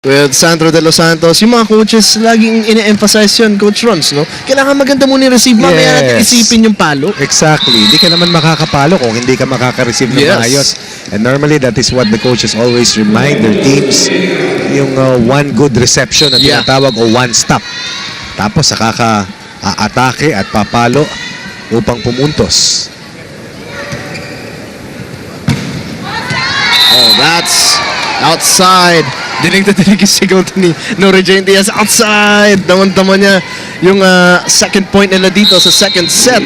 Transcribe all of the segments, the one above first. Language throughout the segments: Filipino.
with Sandro De Los Santos, yung mga coaches, laging ine-emphasize yun, Coach Rons, no? Kailangan maganda muna yung receive. Mamaya natin isipin yung palo. Exactly. Hindi ka naman makakapalo kung hindi ka makaka-receive ng maayos. And normally, that is what the coaches always remind their teams. Yung one good reception na tinatawag o one stop. Tapos, saka ka aatake at papalo upang pumuntos. Oh, that's outside. Dinig na dinig yung sigaw ni Nori Jane Diaz. Outside. Daman-daman niya yung second point nila dito sa second set.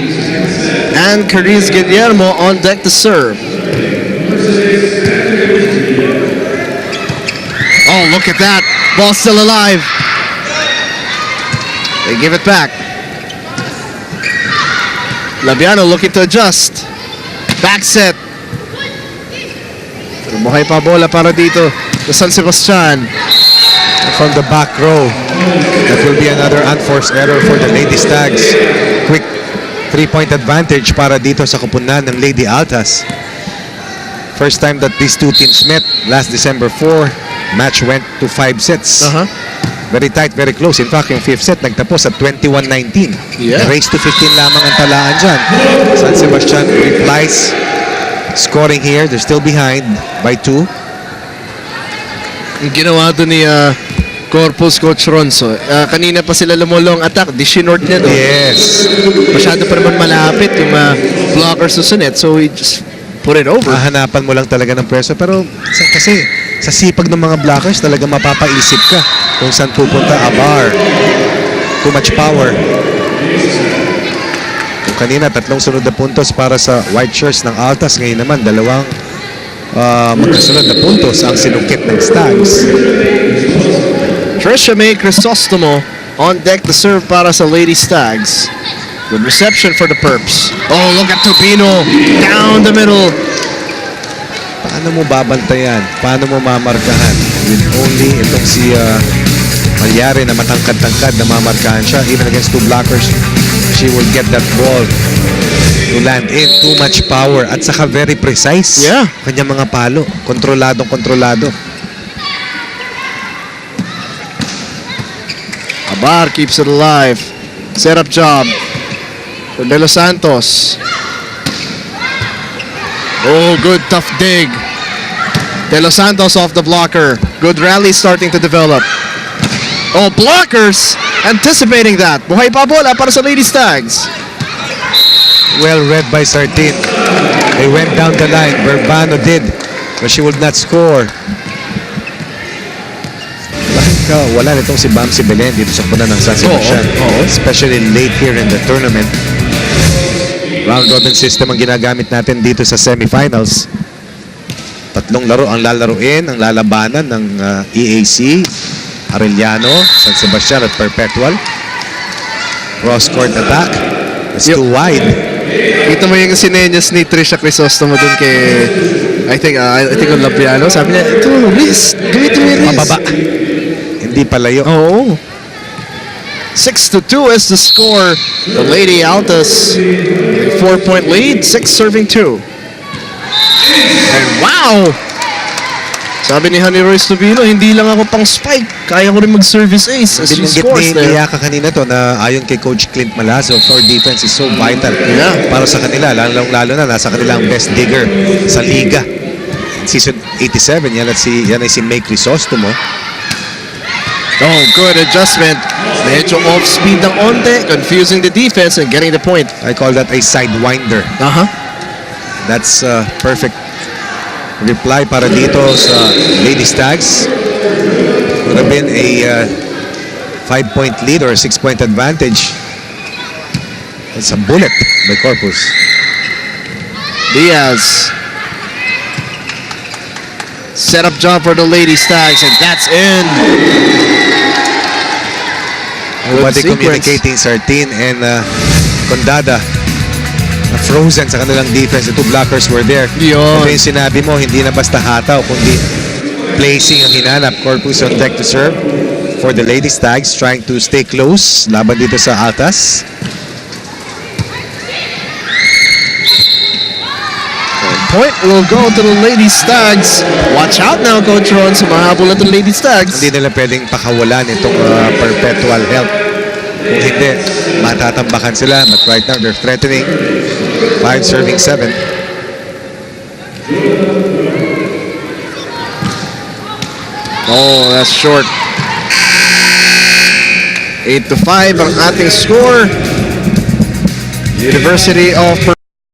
And Cariz Guillermo on deck to serve. Oh, look at that. Ball still alive. They give it back. Labiano looking to adjust. Back set. Buhay pa bola para dito sa San Sebastian. From the back row, that will be another unforced error for the Lady Stags. Quick 3-point advantage para dito sa kupunan ng Lady Altas. First time that these two teams met last December 4. Match went to 5 sets. Very tight, very close. In fact, yung 5th set nagtapos at 21-19. Race to 15 lamang ang talaan dyan. San Sebastian replies. Scoring here, they're still behind by 2. Yung ginawa doon ni Corpus Coach Ronzo. Kanina pa sila lumulong attack. Di-shinort niya doon. Yes. Masyado pa naman malapit yung blockers sa sunet. So he just put it over. Hahanapan mo lang talaga ng pressure. Pero kasi sa sipag ng mga blockers, talaga mapapaisip ka kung saan pupunta. Abar. Too much power. Kanina, 3 sunod na puntos para sa white shirts ng Altas. Ngayon naman, 2 magkasunod na puntos ang sinungkit ng Stags. Trisha May Crisostomo on deck to serve para sa Lady Stags. Good reception for the Perps. Oh, look at Turbino down the middle. Paano mo babantayan? Paano mo mamarkahan? With only itong si Malyari na matangkad-tangkad na mamarkahan siya. Even against 2 blockers, she will get that ball to land in. Too much power at saka very precise. Kanyang mga palo. Kontroladong-kontrolado. Abar keeps it alive. Set up job for De Los Santos. Oh, good tough dig. De Los Santos off the blocker. Good rally starting to develop. Oh, blockers anticipating that. Buhay pa bola para sa Lady Stags. Well read by Sartin. They went down the line. Verbano did, but she would not score. Bakit wala nitong si Bamsi Belen dito sa kupunan ng San Sebastian? Especially late here in the tournament. Round robin system ang ginagamit natin dito sa semifinals. 3 laro ang lalaruin, ang lalabanan ng EAC, Arellano, San Sebastian at Perpetual. Cross-court attack. It's too wide. Kita mo yung sinenyas ni Trisha Crisostomo dun kay I think on Labiano. Sabi niya, ito, wrist. Gamitin mo yung wrist. Mababa. Hindi palayo. Oo. 6-2 is the score. The Lady Altas, 4-point lead, 6 serving 2. And wow! Sabi ni Honey Royce Tubino, hindi lang ako pang spike. Kaya ko rin mag-service ace as she scores there. Binanggit ni kanina to na ayon kay Coach Clint Malazo, floor defense is so vital para sa kanila. Lalo na nasa kanila ang best digger sa liga. Season 87, yan ay si May Crisostomo. Oh, good adjustment. Medyo off-speed ng onte, confusing the defense and getting the point. I call that a sidewinder. That's perfect reply para dito sa Lady Stags. Would have been a 5-point lead or a 6-point advantage. It's a bullet by Corpus. Diaz. Set up job for the Lady Stags and that's in. Nobody communicating Sartin and Condada. Frozen sa kanilang defense. The 2 blockers were there. Ito yung sinabi mo, hindi na basta hataw, kundi placing ang hinanap. Corpus on deck to serve for the Lady Stags, trying to stay close laban dito sa Altas. point will go to the Lady Stags. Watch out now, Coach Ron, sa mahabol at the Lady Stags. Hindi nila pwedeng pakawalan itong perpetual health. Kung hindi, matatambakan sila. But right now, they're threatening. 5 serving 7. Oh, that's short. 8-5 ang ating score. University of